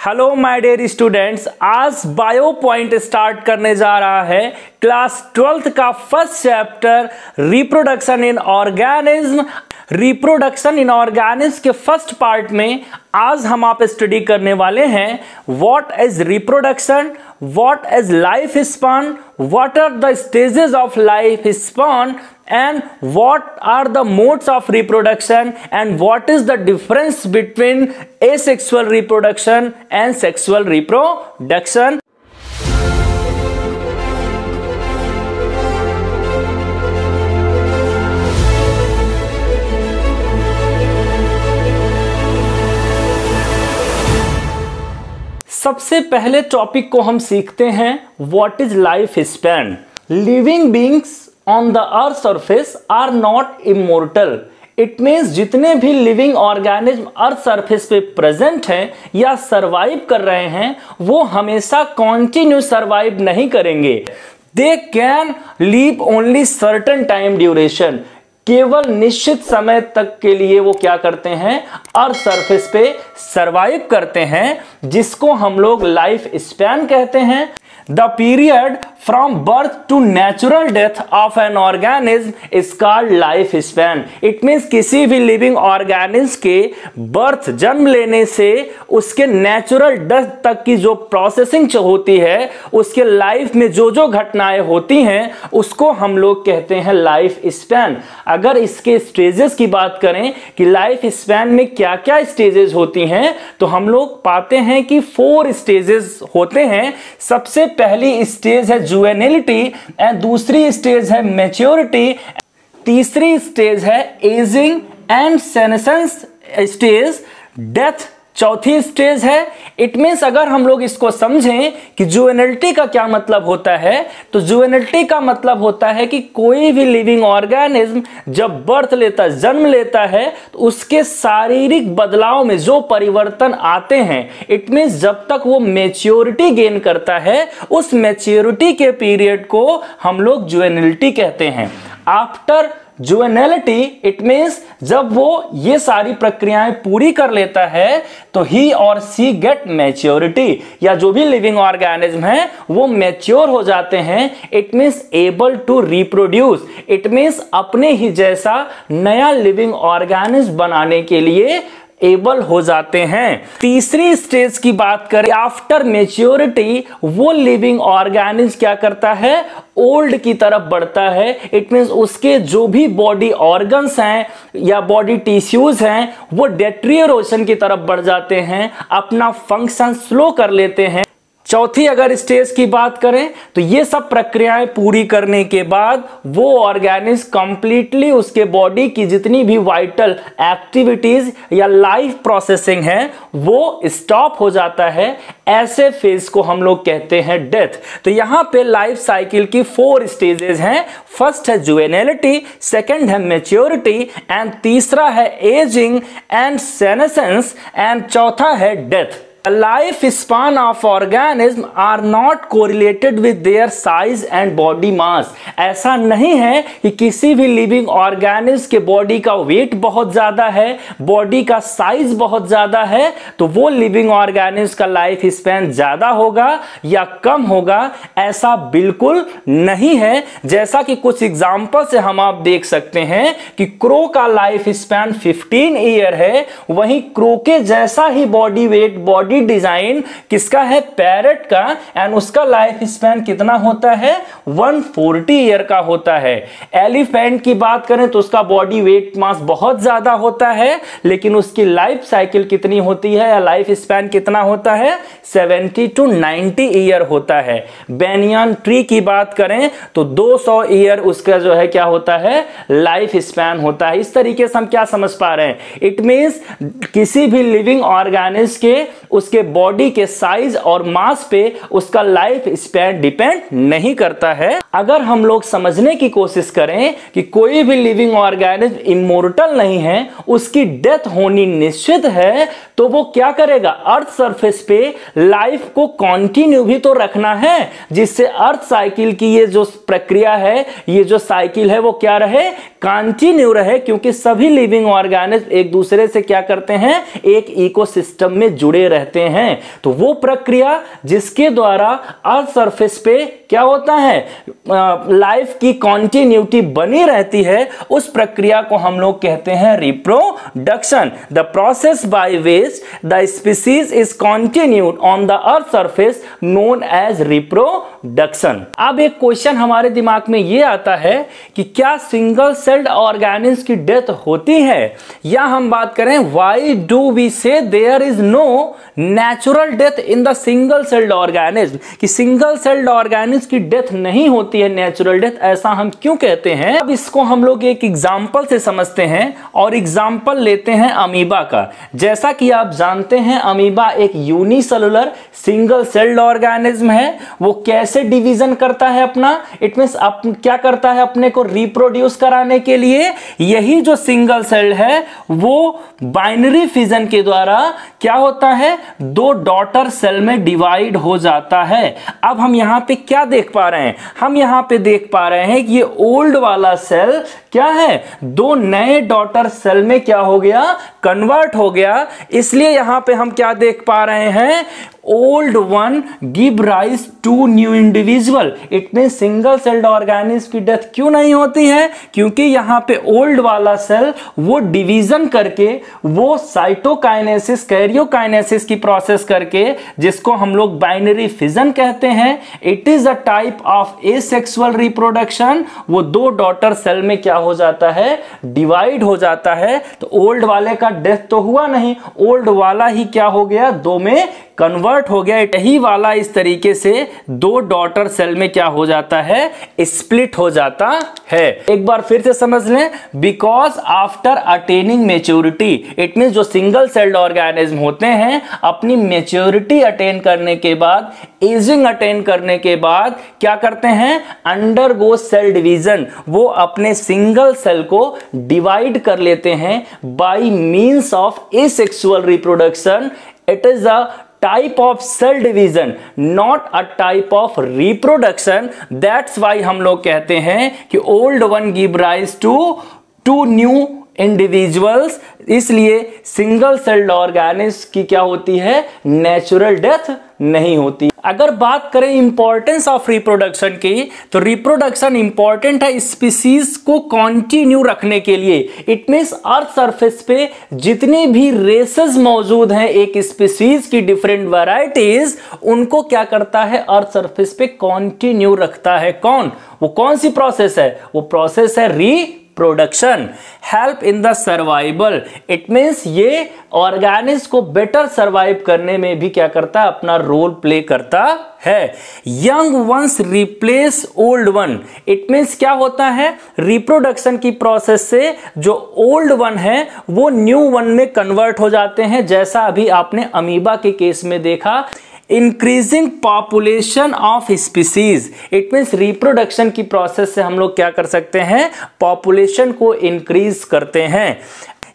Hello my dear students, आज bio point start करने जा रहा है। क्लास 12th का first chapter reproduction in organism. Reproduction in organism के फर्स्ट पार्ट में आज हम आप स्टडी करने वाले हैं what is reproduction, what is life span, what are the stages of life span and what are the modes of reproduction and what is the difference between asexual reproduction and sexual reproduction। सबसे पहले topic को हम सीखते हैं what is life span. Living beings on the earth surface are not immortal. It means जितने भी living organism earth surface पे present हैं या सरवाइव कर रहे हैं वो हमेशा कॉन्टिन्यू सरवाइव नहीं करेंगे। They can live only certain time duration. केवल निश्चित समय तक के लिए वो क्या करते हैं, अर्थ सरफेस पे सरवाइव करते हैं, जिसको हम लोग लाइफ स्पैन कहते हैं। The period from birth to natural death of an organism is called life span। It means किसी भी living organism के birth जन्म लेने से उसके natural death तक की जो प्रोसेसिंग होती है, उसके लाइफ में जो जो घटनाएं होती हैं उसको हम लोग कहते हैं लाइफ स्पैन। अगर इसके स्टेजेस की बात करें कि लाइफ स्पैन में क्या क्या स्टेजेस होती हैं, तो हम लोग पाते हैं कि 4 स्टेजेस होते हैं। सबसे पहली स्टेज है जुवेनिलिटी एंड दूसरी स्टेज है मैच्योरिटी, तीसरी स्टेज है ageing and senescence stage, death चौथी स्टेज है। इट मीन्स अगर हम लोग इसको समझें कि जुवेनिलिटी का क्या मतलब होता है, तो जुवेनिलिटी का मतलब होता है कि कोई भी लिविंग ऑर्गेनिज्म जब बर्थ लेता है, जन्म लेता है, तो उसके शारीरिक बदलाव में जो परिवर्तन आते हैं, इट मीन्स जब तक वो मैच्योरिटी गेन करता है, उस मैच्योरिटी के पीरियड को हम लोग जुवेनिलिटी कहते हैं। आफ्टर जुवेनिलिटी इट मीन्स जब वो ये सारी प्रक्रियाएं पूरी कर लेता है तो ही और सी गेट मैच्योरिटी, या जो भी लिविंग ऑर्गेनिज्म है वो मैच्योर हो जाते हैं। It means able to reproduce. It means अपने ही जैसा नया लिविंग ऑर्गेनिज्म बनाने के लिए एबल हो जाते हैं। तीसरी स्टेज की बात करें, आफ्टर मैच्योरिटी वो लिविंग ऑर्गेनिज्म क्या करता है, ओल्ड की तरफ बढ़ता है। इट मींस उसके जो भी बॉडी ऑर्गन्स हैं या बॉडी टिश्यूज हैं वो डेट्रियोरेशन की तरफ बढ़ जाते हैं, अपना फंक्शन स्लो कर लेते हैं। चौथी अगर स्टेज की बात करें तो ये सब प्रक्रियाएं पूरी करने के बाद वो ऑर्गेनिज्म कंप्लीटली उसके बॉडी की जितनी भी वाइटल एक्टिविटीज या लाइफ प्रोसेसिंग है वो स्टॉप हो जाता है। ऐसे फेज को हम लोग कहते हैं डेथ। तो यहां पे लाइफ साइकिल की 4 स्टेजेस हैं। फर्स्ट है जुवेनिलिटी, सेकंड है मैच्योरिटी एंड तीसरा है एजिंग एंड सेनेसेंस एंड चौथा है death. The life span of organisms are not correlated with their size and body mass। ऐसा नहीं है कि किसी भी लिविंग ऑर्गेनिज्म के बॉडी का वेट बहुत ज्यादा है, बॉडी का साइज बहुत ज्यादा है, तो वो लिविंग ऑर्गेनिज्म का लाइफ स्पैन ज्यादा होगा या कम होगा। ऐसा बिल्कुल नहीं है। जैसा कि कुछ एग्जांपल से हम आप देख सकते हैं कि क्रो का लाइफ स्पैन 15 ईयर है, वहीं क्रो के जैसा ही बॉडी वेट, बॉडी डिजाइन किसका है, पैरट का, एंड उसका लाइफ स्पैन कितना होता है, 140 ईयर का होता है। एलिफेंट की बात करें तो उसका बॉडी वेट मास बहुत ज्यादा होता है, लेकिन उसकी लाइफ साइकिल कितनी होती है या लाइफ स्पैन कितना होता है, 70 to 90 ईयर होता है। बेनियन ट्री की बात करें तो 200 ईयर उसका जो है क्या होता है, लाइफ स्पैन होता है। इस तरीके से हम क्या समझ पा रहे हैं, इट मींस किसी भी लिविंग ऑर्गेनिज्म के उसके बॉडी के साइज और मास पे उसका लाइफ स्पैन डिपेंड नहीं करता है। अगर हम लोग समझने की कोशिश करें कि कोई भी लिविंग ऑर्गेनिज्म इमोर्टल नहीं है, उसकी डेथ होनी निश्चित है, तो वो क्या करेगा, अर्थ सरफेस पे लाइफ को कंटिन्यू भी तो रखना है, जिससे अर्थ साइकिल की ये जो प्रक्रिया है, ये जो साइकिल है, वो क्या रहे, कंटिन्यू रहे, क्योंकि सभी लिविंग ऑर्गेनिज्म एक दूसरे से क्या करते हैं, एक इकोसिस्टम में जुड़े रहते हैं। तो वो प्रक्रिया जिसके द्वारा अर्थ सरफेस पे क्या होता है, लाइफ की कंटिन्यूटी बनी रहती है, उस प्रक्रिया को हम लोग कहते हैं reproduction. The process by which the species is continued on the earth surface known as reproduction. अब एक क्वेश्चन हमारे दिमाग में ये आता है कि क्या सिंगल सेल्ड ऑर्गेनिज्म की डेथ होती है, या हम बात करें why do we say there is no natural death in the single celled organism, कि सिंगल सेल्ड ऑर्गेनिज्म की डेथ नहीं होती है नेचुरल डेथ, ऐसा हम क्यों कहते हैं। अब इसको हम लोग एक एग्जांपल से समझते हैं, और एग्जांपल लेते हैं अमीबा का। जैसा कि आप जानते हैं अमीबा एक यूनिसेलुलर सिंगल सेल्ड ऑर्गेनिज्म है। वो कैसे डिवीजन करता है अपना, इट मींस क्या करता है, अपने को रिप्रोड्यूस कराने के लिए यही जो सिंगल सेल है वो बाइनरी फिजन के द्वारा क्या होता है, दो डॉटर सेल में डिवाइड हो जाता है। अब हम यहां पे क्या देख पा रहे हैं, हम यहां पे देख पा रहे हैं कि ये ओल्ड वाला सेल क्या है, दो नए डॉटर सेल में क्या हो गया, कन्वर्ट हो गया। इसलिए यहां पे हम क्या देख पा रहे हैं, old one give rise to new individual. It mean single celled organism की डेथ क्यों नहीं होती है, क्योंकि यहां पे ओल्ड वाला सेल वो डिवीजन करके, वो साइटोकाइनेसिस कैरियोकाइनेसिस की प्रोसेस करके, जिसको हम लोग बाइनरी फिजन कहते हैं, it is a type of asexual reproduction. वो दो डॉटर सेल में क्या हो जाता है, डिवाइड हो जाता है। तो ओल्ड वाले का डेथ तो हुआ नहीं, ओल्ड वाला ही क्या हो गया, दो में कन्वर्ट हो गया। यही वाला इस तरीके से दो डॉटर सेल में क्या हो जाता है, स्प्लिट हो जाता है। एक बार फिर से समझ लें, because after attaining maturity, it mean जो सिंगल सेल्ड ऑर्गेनिज्म होते हैं अपनी मेच्योरिटी अटेन करने के बाद, एजिंग अटेन करने के बाद क्या करते हैं, अंडरगो सेल डिवीजन। वो अपने सिंगल सेल को डिवाइड कर लेते हैं by means of asexual reproduction. It is a type of cell division, not a type of reproduction. That's why हम लोग कहते हैं कि old one give rise to two new individuals। इसलिए सिंगल सेल्ड ऑर्गेनिज्म की क्या होती है, नेचुरल डेथ नहीं होती। अगर बात करें इंपॉर्टेंस ऑफ रिप्रोडक्शन की, तो रिप्रोडक्शन इंपॉर्टेंट है स्पीसीज को कंटिन्यू रखने के लिए। इट मींस अर्थ सरफेस पे जितनी भी रेसेस मौजूद हैं एक स्पीसीज की, डिफरेंट वैरायटीज, उनको क्या करता है, अर्थ सरफेस पे कंटिन्यू रखता है। कौन, वो कौन सी प्रोसेस है, वो प्रोसेस है reproduction. Help in the survival, it means ये ऑर्गेनिज्म को बेटर सर्वाइव करने में भी क्या करता है, अपना रोल प्ले करता है। Young ones replace old one, it means क्या होता है, रिप्रोडक्शन की प्रोसेस से जो ओल्ड वन है वो न्यू वन में कन्वर्ट हो जाते हैं, जैसा अभी आपने अमीबा के केस में देखा। Increasing population of species, it means reproduction की प्रोसेस से हम लोग क्या कर सकते हैं, पॉपुलेशन को इंक्रीज करते हैं।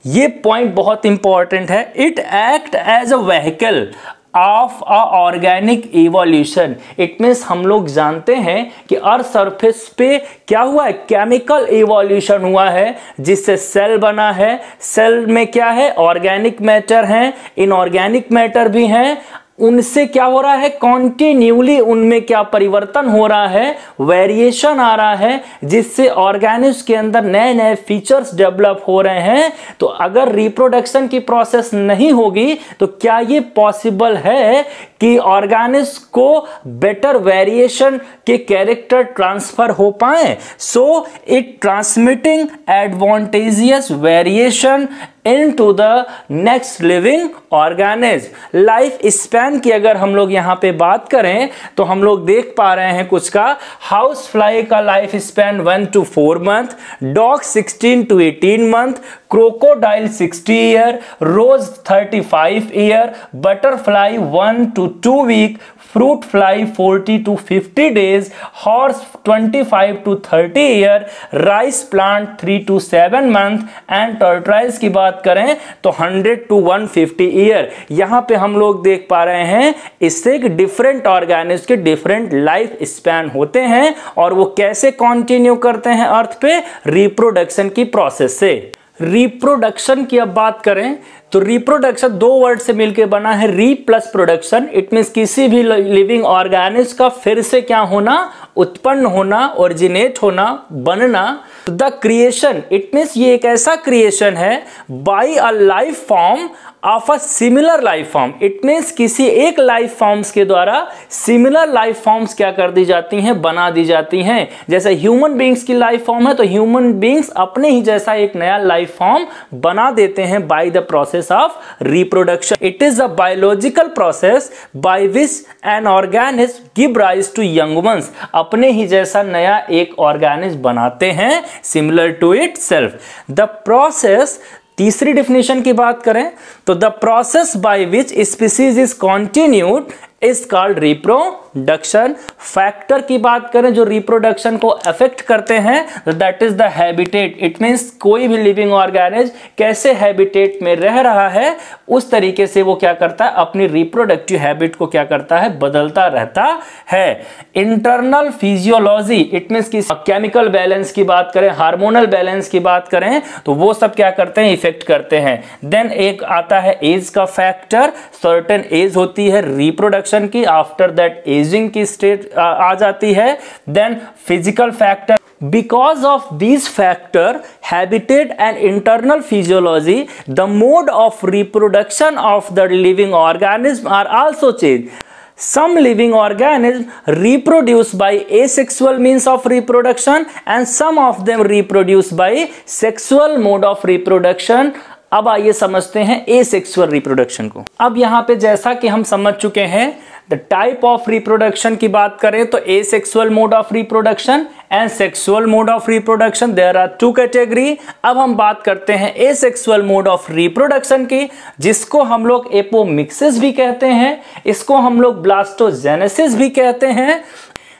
ये पॉइंट बहुत इंपॉर्टेंट है। It act as a vehicle of a organic evolution, it means हम लोग जानते हैं कि अर्थ सरफेस पे क्या हुआ है, केमिकल इवोल्यूशन हुआ है, जिससे सेल बना है। सेल में क्या है, ऑर्गेनिक मैटर है, इनऑर्गेनिक मैटर भी हैं। उनसे क्या हो रहा है, कॉन्टिन्यूली उनमें क्या परिवर्तन हो रहा है, वेरिएशन आ रहा है, जिससे ऑर्गेनिज्म के अंदर नए नए फीचर्स डेवलप हो रहे हैं। तो अगर रिप्रोडक्शन की प्रोसेस नहीं होगी तो क्या ये पॉसिबल है कि ऑर्गेनिज्म को बेटर वेरिएशन के कैरेक्टर ट्रांसफर हो पाए। So it transmitting advantageous variation into the next living organism. Life span की अगर हम लोग यहां पे बात करें तो हम लोग देख पा रहे हैं कुछ का, हाउस फ्लाई का life span 1 to 4 month, dog 16 to 18 month, crocodile 60 year, rose 35 year, butterfly 1 to 2 week, fruit fly 40 to 50 days, horse 25 to 30 year, rice plant 3 to 7 month and tortoise की बात करें तो 100 to 150 ईयर। यहां पे हम लोग देख पा रहे हैं इससे एक डिफरेंट ऑर्गेनिज्म के डिफरेंट लाइफ स्पैन होते हैं और वो कैसे कंटिन्यू करते हैं अर्थ पे, रिप्रोडक्शन की प्रोसेस से। रिप्रोडक्शन की अब बात करें तो रिप्रोडक्शन दो वर्ड से मिलकर बना है, री प्लस प्रोडक्शन। इट मींस किसी भी लिविंग ऑर्गेनिज्म का फिर से क्या होना, उत्पन्न होना, ओरिजिनेट होना, बनना। द क्रिएशन, इट मींस ये एक ऐसा क्रिएशन है by a life form of a similar life form. It means किसी एक लाइफ फॉर्म्स के द्वारा सिमिलर लाइफ फॉर्म्स क्या कर दी जाती हैं, बना दी जाती हैं। जैसे ह्यूमन बींग्स की लाइफ फॉर्म है तो ह्यूमन बींग्स अपने ही जैसा एक नया लाइफ फॉर्म बना देते हैं by the process of reproduction. It is a biological process by which an organism give rise to young ones. अपने ही जैसा नया एक ऑर्गेनिज्म बनाते हैं similar to it self. The process, तीसरी डिफिनेशन की बात करें तो the process by which species is continued is called reproduction. Factor की बात करें जो रिप्रोडक्शन को अफेक्ट करते हैं that is the habitat. It means कोई भी लिविंग ऑर्गेनिज्म कैसे हैबिटेट में रह रहा है उस तरीके से वो क्या करता है, अपनी रिप्रोडक्टिव हैबिट को क्या करता है, बदलता रहता है। इंटरनल फिजियोलॉजी, इट मींस की केमिकल बैलेंस की बात करें, हार्मोनल बैलेंस की बात करें तो वो सब क्या करते हैं, इफेक्ट करते हैं। देन एक आता है एज का फैक्टर, सर्टेन एज होती है रिप्रोडक्शन की, आफ्टर दैट एजिंग की स्टेट आ जाती है। Then physical factor, because of these factor, habitat and internal physiology, the mode of reproduction of the living organism are also changed. Some living organisms reproduce by asexual means of reproduction and some of them reproduce by sexual mode of reproduction। अब आइए समझते हैं asexual reproduction को। अब यहां पे जैसा कि हम समझ चुके हैं द टाइप ऑफ रिप्रोडक्शन की बात करें तो asexual mode of reproduction and sexual mode of reproduction, there are two category. अब हम बात करते हैं एसेक्सुअल मोड ऑफ रिप्रोडक्शन की, जिसको हम लोग एपोमिक्सिस भी कहते हैं, इसको हम लोग ब्लास्टोजेनेसिस भी कहते हैं।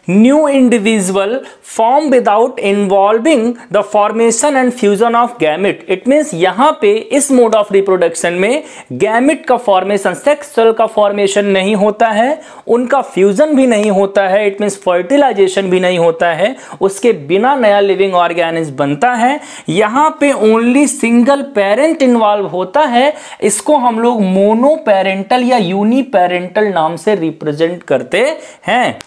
New individual form without involving the formation and fusion of gamete. It means यहां पे इस मोड ऑफ रिप्रोडक्शन में गैमेट का फॉर्मेशन, सेक्स सेल का फॉर्मेशन नहीं होता है, उनका फ्यूजन भी नहीं होता है, इट मींस फर्टिलाइजेशन भी नहीं होता है, उसके बिना नया लिविंग ऑर्गेनिज्म बनता है। यहां पे ओनली सिंगल पेरेंट इन्वॉल्व होता है, इसको हम लोग मोनोपेरेंटल या यूनिपेरेंटल नाम से रिप्रेजेंट करते हैं।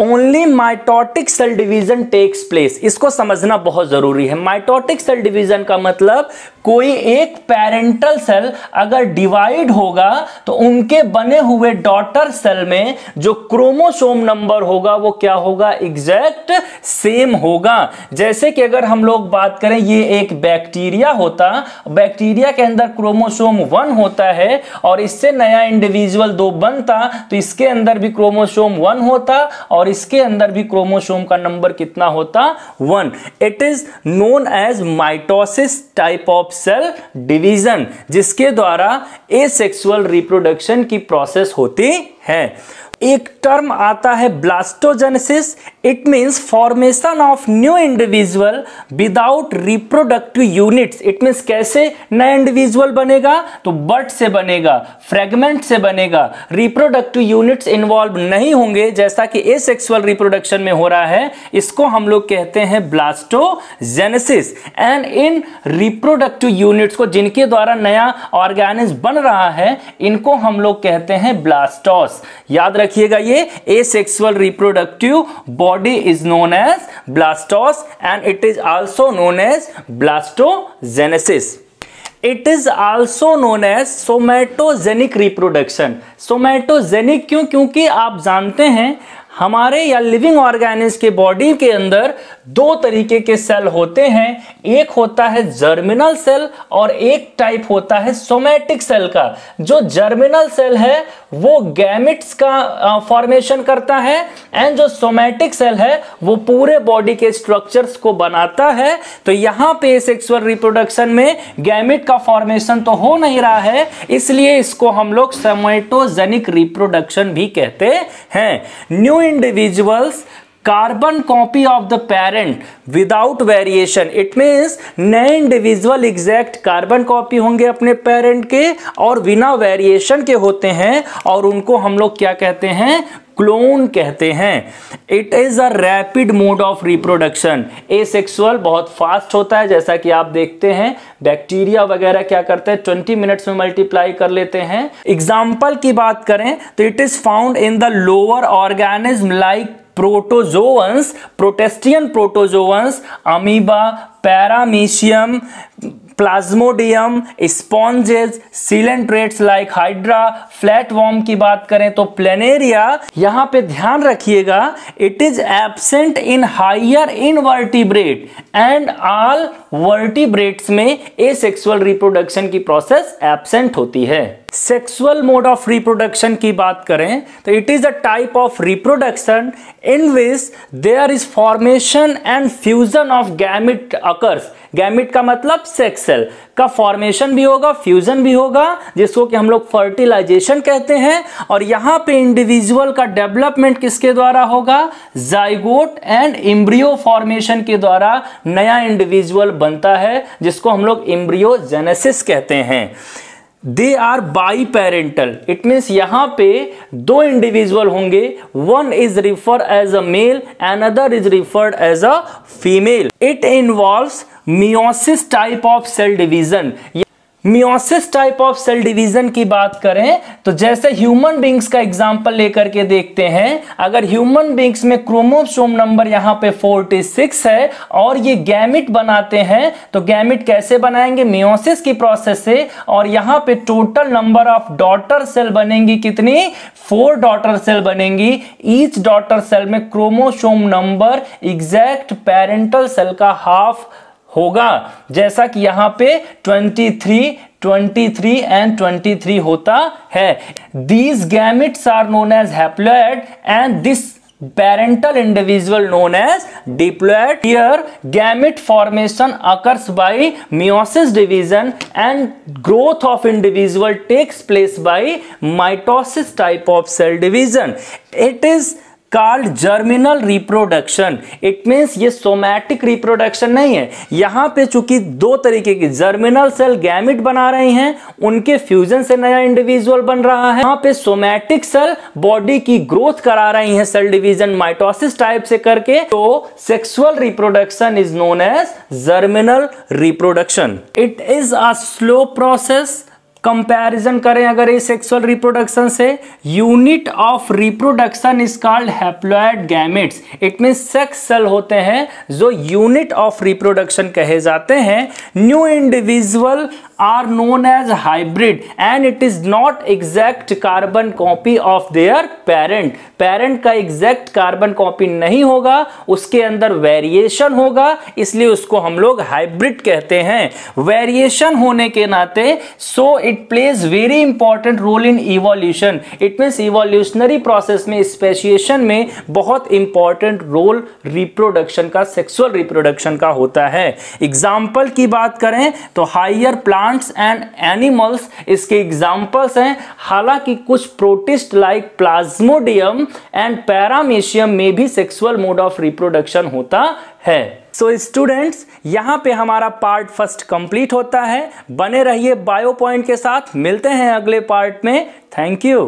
Only mitotic cell division takes place, इसको समझना बहुत जरूरी है। माइटोटिक सेल डिवीजन का मतलब कोई एक पेरेंटल सेल अगर डिवाइड होगा तो उनके बने हुए डॉटर सेल में जो क्रोमोसोम नंबर होगा वो क्या होगा, एग्जैक्ट सेम होगा। जैसे कि अगर हम लोग बात करें ये एक बैक्टीरिया होता, बैक्टीरिया के अंदर क्रोमोसोम 1 होता है और इससे नया इंडिविजुअल 2 बनता तो इसके अंदर भी क्रोमोसोम 1 होता और इसके अंदर भी क्रोमोसोम का नंबर कितना होता, 1। It is known as mitosis type of cell division, जिसके द्वारा एसेक्सुअल रिप्रोडक्शन की प्रोसेस होती है। एक टर्म आता है blastogenesis. It means formation of new individual without reproductive units. It means कैसे नया इंडिविजुअल बनेगा, तो बर्थ से बनेगा, फ्रेगमेंट से बनेगा, रिप्रोडक्टिव यूनिट्स इन्वॉल्व नहीं होंगे जैसा कि एसेक्सुअल रिप्रोडक्शन में हो रहा है। इसको हम लोग कहते हैं ब्लास्टोजेनेसिस। एंड इन रिप्रोडक्टिव यूनिट्स को जिनके द्वारा नया ऑर्गेनिज्म बन रहा है इनको हम लोग कहते हैं ब्लास्टोस। याद रखिएगा ये asexual reproductive body is known as blastose and it is also known as blastogenesis. It is also known as somatogenic reproduction. Somatogenic क्यों? क्योंकि आप जानते हैं हमारे या लिविंग ऑर्गेनिज्म के बॉडी के अंदर 2 तरीके के सेल होते हैं। एक होता है जर्मिनल सेल और एक टाइप होता है सोमैटिक सेल का। जो जर्मिनल सेल है वो गैमेट्स का फॉर्मेशन करता है, एंड जो सोमैटिक सेल है वो पूरे बॉडी के स्ट्रक्चर्स को बनाता है। तो यहां पे सेक्सुअल रिप्रोडक्शन में गैमेट का फॉर्मेशन तो हो नहीं रहा है, इसलिए इसको हम लोग सोमैटोजेनिक रिप्रोडक्शन भी कहते हैं। New individuals carbon copy of the parent without variation, it means नए इंडिविजुअल एग्जैक्ट कार्बन कॉपी होंगे अपने पेरेंट के और बिना वेरिएशन के होते हैं, और उनको हम लोग क्या कहते हैं, क्लोन कहते हैं। It is a rapid mode of reproduction. Asexual बहुत फास्ट होता है, जैसा कि आप देखते हैं बैक्टीरिया वगैरह क्या करते हैं 20 मिनट्स में मल्टीप्लाई कर लेते हैं। एग्जाम्पल की बात करें तो it is found in the lower organism like protozoans, protistan protozoans, amoeba, paramecium, plasmodium, sponges, coelenterates like hydra, flatworm की बात करें तो प्लेनेरिया। यहां पे ध्यान रखिएगा, it is absent in higher invertebrate and all vertebrates में एसेक्सुअल रिप्रोडक्शन की प्रोसेस एब्सेंट होती है। सेक्सुअल मोड ऑफ रिप्रोडक्शन की बात करें तो it is a type of reproduction in which there is formation and fusion of gamete occurs. Gamete का मतलब सेक्स सेल का फॉर्मेशन भी होगा, फ्यूजन भी होगा, जिसको कि हम लोग फर्टिलाइजेशन कहते हैं। और यहां पे इंडिविजुअल का डेवलपमेंट किसके द्वारा होगा, जाइगोट एंड एम्ब्रियो फॉर्मेशन के द्वारा नया इंडिविजुअल बनता है, जिसको हम लोग एम्ब्रियोजेनेसिस कहते हैं। They are biparental, it means यहां पे दो इंडिविजुअल होंगे, one is referred as a male, another is referred as a female. It involves meiosis type of cell division. Meiosis type of cell division की बात करें तो जैसे human beings का एग्जांपल लेकर के देखते हैं, अगर ह्यूमन बींग्स में क्रोमोसोम नंबर यहां पे 46 है और ये गैमेट बनाते हैं, तो गैमेट कैसे बनाएंगे, मियोसिस की प्रोसेस से। और यहां पे total number of daughter cell बनेंगी कितनी, 4 डॉटर सेल बनेंगी। ईच डॉटर सेल में chromosome number exact parental cell का हाफ होगा, जैसा कि यहां पे 23, 23 एंड 23 होता है। These gametes are known as haploid and this parental individual known as diploid. Here gamete formation occurs by meiosis division and growth of individual takes place by mitosis type of cell division. It is called germinal reproduction. It means ये somatic reproduction नहीं है, यहां पे चूंकि दो तरीके की germinal cell gamete बना रही हैं, उनके फ्यूजन से नया इंडिविजुअल बन रहा है। यहां पे सोमैटिक सेल बॉडी की ग्रोथ करा रही हैं सेल डिवीजन माइटोसिस टाइप से करके, तो sexual reproduction is known as germinal reproduction. It is a slow process. Comparison करें अगर ये सेक्सुअल रिप्रोडक्शन से, unit of reproduction is called haploid gametes. It means sex cell होते हैं जो यूनिट ऑफ रिप्रोडक्शन कहे जाते हैं। New individual are known as hybrid and it is not exact carbon copy of their parent. Parent का exact carbon copy नहीं होगा, उसके अंदर वेरिएशन होगा, इसलिए उसको हम लोग हाइब्रिड कहते हैं। वेरिएशन होने के नाते so it plays very important role in evolution. It means evolutionary process में, स्पेशिएशन में बहुत इंपॉर्टेंट रोल रिप्रोडक्शन का, सेक्सुअल रिप्रोडक्शन का होता है। एग्जाम्पल की बात करें तो हायर प्लांट्स एंड एनिमल्स इसके एग्जाम्पल्स हैं। हालांकि कुछ protist like plasmodium and paramecium में भी सेक्सुअल मोड ऑफ रिप्रोडक्शन होता है। सो स्टूडेंट्स, यहां पे हमारा पार्ट फर्स्ट कंप्लीट होता है। बने रहिए बायो पॉइंट के साथ, मिलते हैं अगले पार्ट में। Thank you.